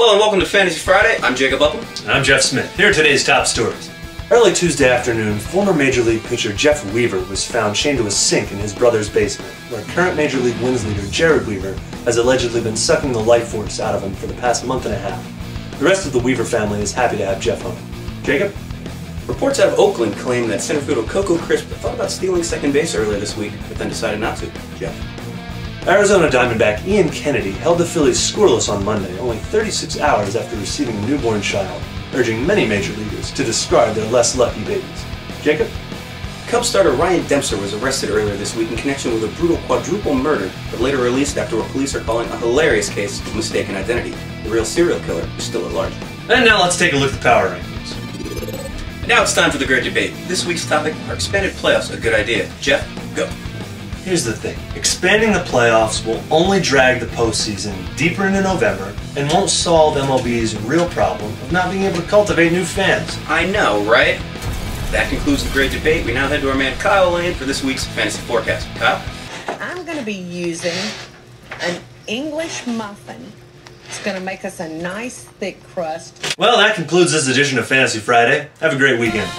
Hello and welcome to Fantasy Friday. I'm Jacob Upham. And I'm Jeff Smith. Here are today's top stories. Early Tuesday afternoon, former Major League pitcher Jeff Weaver was found chained to a sink in his brother's basement, where current Major League wins leader Jared Weaver has allegedly been sucking the life force out of him for the past month and a half. The rest of the Weaver family is happy to have Jeff home. Jacob? Reports out of Oakland claim that center fielder Coco Crisp thought about stealing second base earlier this week, but then decided not to. Jeff? Arizona Diamondback Ian Kennedy held the Phillies scoreless on Monday, only 36 hours after receiving a newborn child, urging many major leaguers to discard their less lucky babies. Jacob? Cubs starter Ryan Dempster was arrested earlier this week in connection with a brutal quadruple murder, but later released after what police are calling a hilarious case of mistaken identity. The real serial killer is still at large. And now let's take a look at the power rankings. Now it's time for the great debate. This week's topic, are expanded playoffs a good idea? Jeff, go. Here's the thing. Expanding the playoffs will only drag the postseason deeper into November and won't solve MLB's real problem of not being able to cultivate new fans. I know, right? That concludes the great debate. We now head to our man Kyle Lane for this week's fantasy forecast. Kyle? I'm going to be using an English muffin. It's going to make us a nice thick crust. Well, that concludes this edition of Fantasy Friday. Have a great weekend.